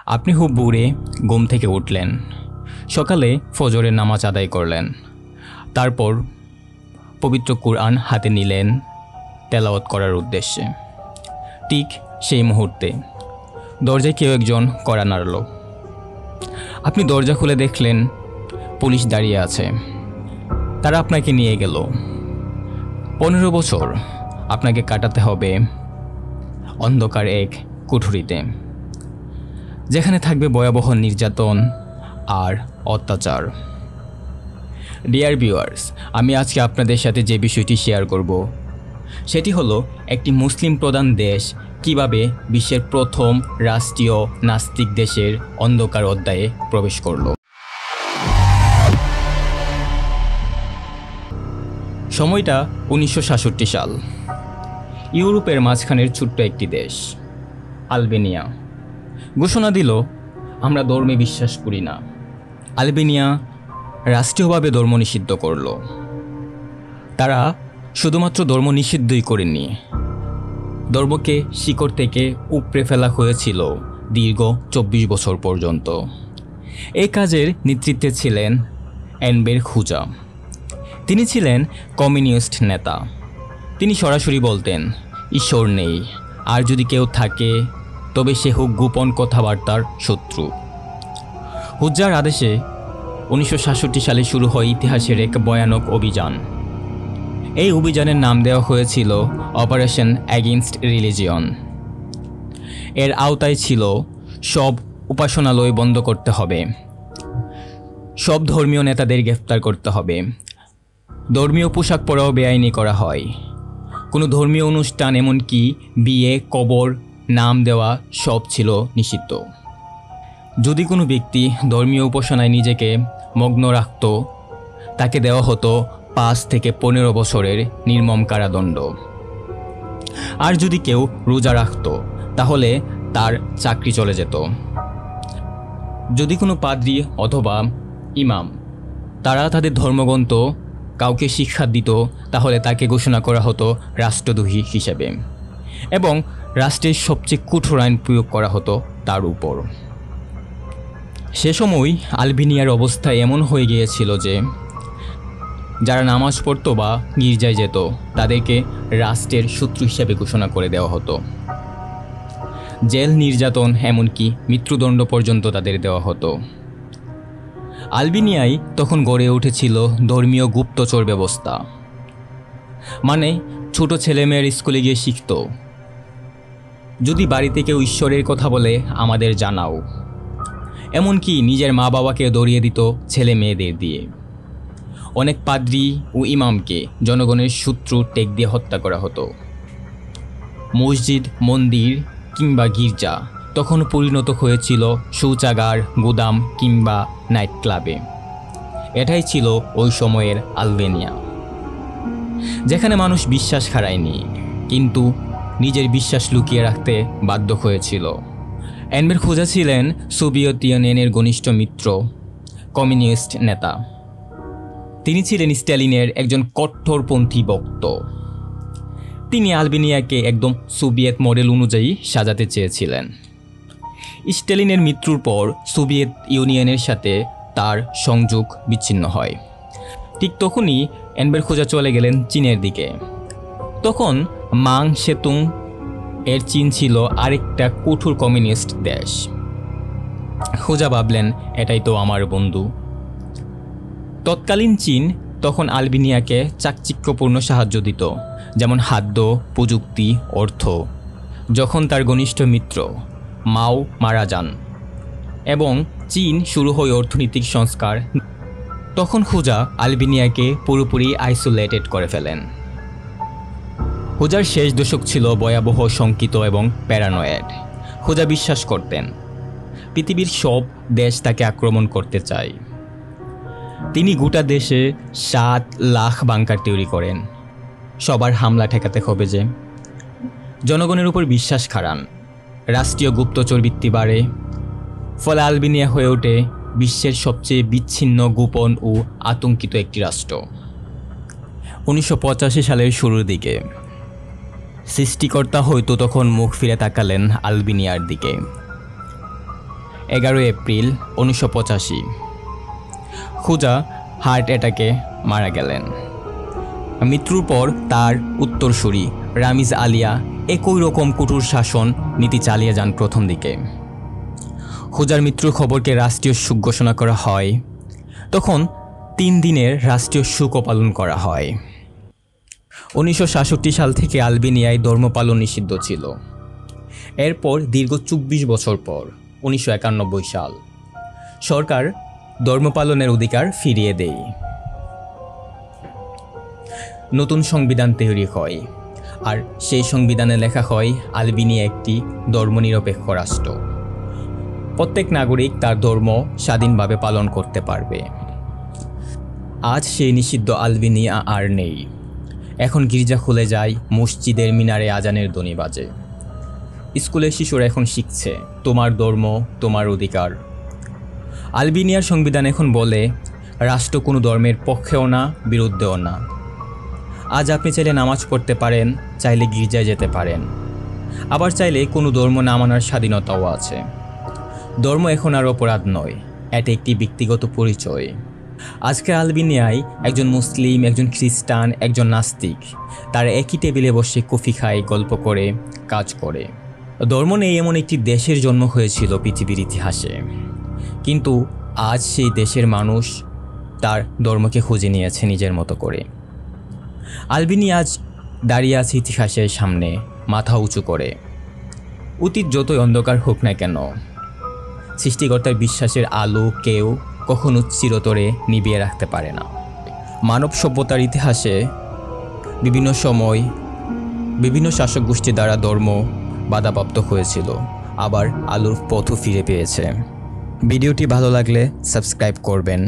আপনি খুব ভোরে ঘুম থেকে উঠলেন, সকালে ফজরের নামাজ আদায় করলেন, তারপর পবিত্র কুরআন হাতে নিলেন তেলাওয়াত করার উদ্দেশ্যে। ঠিক সেই মুহূর্তে দরজায় কেউ একজন কড়া নাড়ল। আপনি দরজা খুলে দেখলেন পুলিশ দাঁড়িয়ে আছে। তারা আপনাকে নিয়ে গেল। 15 বছর আপনাকে কাটাতে হবে অন্ধকার এক কুঠুরিতে, যেখানে থাকবে ভয়াবহ নির্যাতন আর অত্যাচার। ডিয়ার ভিউয়ার্স, আমি আজকে আপনাদের সাথে যে বিষয়টি শেয়ার করব সেটি হলো একটি মুসলিম প্রধান দেশ কিভাবে বিশ্বের প্রথম রাষ্ট্রীয় নাস্তিক দেশের অন্ধকার অধ্যায়ে প্রবেশ করল। সময়টা 1966 সাল। ইউরোপের মাঝখানের ছোট্ট একটি দেশ আলবেনিয়া ঘোষণা দিল, আমরা ধর্মে বিশ্বাস করি না। আলবেনিয়া রাষ্ট্রীয়ভাবে ধর্ম নিষিদ্ধ করল। তারা শুধুমাত্র ধর্ম নিষিদ্ধই করেনি, ধর্মকে শিকড় থেকে উপড়ে ফেলা হয়েছিল দীর্ঘ 24 বছর পর্যন্ত। এই কাজের নেতৃত্বে ছিলেন এনবের খুজা। তিনি ছিলেন কমিউনিস্ট নেতা। তিনি সরাসরি বলতেন, ঈশ্বর নেই, আর যদি কেউ থাকে তবে সে হোক গোপন কথাবার্তার শত্রু। হুজ্জার আদেশে 1966 সালে শুরু হয় ইতিহাসের এক ভয়ানক অভিযান। এই অভিযানের নাম দেওয়া হয়েছিল অপারেশন এগেইনস্ট রিলিজিয়ন। এর আওতায় ছিল সব উপাসনালয় বন্ধ করতে হবে, সব ধর্মীয় নেতাদের গ্রেফতার করতে হবে, ধর্মীয় পোশাক পরাও বেআইনি করা হয়, কোনো ধর্মীয় অনুষ্ঠান এমনকি বিয়ে, কবর, নাম দেওয়া সব ছিল নিষিদ্ধ। যদি কোনো ব্যক্তি ধর্মীয় উপাসনায় নিজেকে মগ্ন রাখত, তাকে দেওয়া হতো 5 থেকে 15 বছরের নির্মম কারাদণ্ড। আর যদি কেউ রোজা রাখত তাহলে তার চাকরি চলে যেত। যদি কোনো পাদ্রী অথবা ইমাম তারা তাদের ধর্মগ্রন্থ কাউকে শিক্ষা দিত, তাহলে তাকে ঘোষণা করা হতো রাষ্ট্রদ্রোহী হিসেবে এবং রাষ্ট্রের সবচেয়ে কঠোর আইন প্রয়োগ করা হতো তার উপর। সে সময় আলবেনিয়ার অবস্থা এমন হয়ে গিয়েছিল যে যারা নামাজ পড়তো বা গির্জায় যেত তাদেরকে রাষ্ট্রের শত্রু হিসেবে ঘোষণা করে দেওয়া হতো। জেল, নির্যাতন, এমনকি মৃত্যুদণ্ড পর্যন্ত তাদের দেওয়া হতো। আলবেনিয়ায় তখন গড়ে উঠেছিল ধর্মীয় গুপ্তচর ব্যবস্থা। মানে ছোট ছেলেমেয়ের স্কুলে গিয়ে শিখত, যদি বাড়িতে কেউ ঈশ্বরের কথা বলে আমাদের জানাও। এমনকি নিজের মা বাবাকে দড়িয়ে দিত ছেলে মেয়েদের দিয়ে। অনেক পাদ্রী ও ইমামকে জনগণের শত্রু টেক দিয়ে হত্যা করা হতো। মসজিদ, মন্দির কিংবা গির্জা তখন পরিণত হয়েছিল শৌচাগার, গুদাম কিংবা নাইট ক্লাবে। এটাই ছিল ওই সময়ের আলবেনিয়া, যেখানে মানুষ বিশ্বাস হারায়নি কিন্তু নিজের বিশ্বাস লুকিয়ে রাখতে বাধ্য হয়েছিল। এনবের খুজা ছিলেন সোভিয়েত ইউনিয়নের ঘনিষ্ঠ মিত্র, কমিউনিস্ট নেতা। তিনি ছিলেন স্ট্যালিনের একজন কঠোরপন্থী ভক্ত। তিনি আলবেনিয়াকে একদম সোভিয়েত মডেল অনুযায়ী সাজাতে চেয়েছিলেন। স্ট্যালিনের মৃত্যুর পর সোভিয়েত ইউনিয়নের সাথে তার সংযোগ বিচ্ছিন্ন হয়। ঠিক তখনই এনবের খুজা চলে গেলেন চীনের দিকে। তখন মাং সেতুং এর চীন ছিল আরেকটা কঠোর কমিউনিস্ট দেশ। খুজা ভাবলেন, এটাই তো আমার বন্ধু। তৎকালীন চীন তখন আলবেনিয়াকে চাকচিক্যপূর্ণ সাহায্য দিত, যেমন খাদ্য, প্রযুক্তি, অর্থ। যখন তার ঘনিষ্ঠ মিত্র মাও মারা যান এবং চীন শুরু হয় অর্থনৈতিক সংস্কার, তখন খুজা আলবেনিয়াকে পুরোপুরি আইসোলেটেড করে ফেলেন। খুজার শেষ দশক ছিল ভয়াবহ, শঙ্কিত এবং প্যারানয়েড। খুজা বিশ্বাস করতেন পৃথিবীর সব দেশ তাকে আক্রমণ করতে চায়। তিনি গোটা দেশে 7 লাখ বাংকার তৈরি করেন। সবার হামলা ঠেকাতে হবে যে। জনগণের উপর বিশ্বাস হারান, রাষ্ট্রীয় গুপ্তচর বৃত্তি বাড়ে। ফলে আলবেনিয়া হয়ে ওঠে বিশ্বের সবচেয়ে বিচ্ছিন্ন, গোপন ও আতঙ্কিত একটি রাষ্ট্র। 1985 সালের শুরুর দিকে সৃষ্টিকর্তা হয়তো তখন মুখ ফিরে তাকালেন আলবেনিয়ার দিকে। 11 এপ্রিল 1985 খুজা হার্ট অ্যাটাকে মারা গেলেন। মৃত্যুর পর তার উত্তরসূরি রামিজ আলিয়া একই রকম কঠোর শাসন নীতি চালিয়ে যান প্রথম দিকে। খুজার মৃত্যুর খবরকে রাষ্ট্রীয় শোক ঘোষণা করা হয়। তখন 3 দিনের রাষ্ট্রীয় শোকও পালন করা হয়। 1966 সাল থেকে আলবেনিয়ায় ধর্ম পালন নিষিদ্ধ ছিল। এরপর দীর্ঘ 24 বছর পর 1991 সাল সরকার ধর্ম পালনের অধিকার ফিরিয়ে দেয়। নতুন সংবিধান তৈরি হয়, আর সেই সংবিধানে লেখা হয় আলবেনিয়া একটি ধর্মনিরপেক্ষ রাষ্ট্র। প্রত্যেক নাগরিক তার ধর্ম স্বাধীনভাবে পালন করতে পারবে। আজ সেই নিষিদ্ধ আলবেনিয়া আর নেই। এখন গির্জা খুলে যায়, মসজিদের মিনারে আজানের ধ্বনি বাজে। স্কুলের শিশুরা এখন শিখছে তোমার ধর্ম তোমার অধিকার। আলবেনিয়ার সংবিধান এখন বলে রাষ্ট্র কোনো ধর্মের পক্ষেও না, বিরুদ্ধেও না। আজ আপনি চাইলে নামাজ পড়তে পারেন, চাইলে গির্জায় যেতে পারেন, আবার চাইলে কোনো ধর্ম না মানার স্বাধীনতাও আছে। ধর্ম এখন আর অপরাধ নয়, এটা একটি ব্যক্তিগত পরিচয়। আজকে আলবেনিয়ায় একজন মুসলিম, একজন খ্রিস্টান, একজন নাস্তিক তারা একই টেবিলে বসে কফি খায়, গল্প করে, কাজ করে। ধর্ম নেই এমন একটি দেশের জন্ম হয়েছিল পৃথিবীর ইতিহাসে, কিন্তু আজ সেই দেশের মানুষ তার ধর্মকে খুঁজে নিয়েছে নিজের মতো করে। আলবেনিয়া আজ দাঁড়িয়ে আছে ইতিহাসের সামনে, মাথা উঁচু করে। অতীত যতই অন্ধকার হোক না কেন, সৃষ্টিকর্তার বিশ্বাসের আলো কেউ কখনো চিরতরে নিভিয়ে রাখতে পারে না। মানব সভ্যতার ইতিহাসে বিভিন্ন সময় বিভিন্ন শাসক গোষ্ঠী দ্বারা ধর্ম বাধাপ্রাপ্ত হয়েছিল, আবার আলোর পথও ফিরে পেয়েছে। ভিডিওটি ভালো লাগলে সাবস্ক্রাইব করবেন।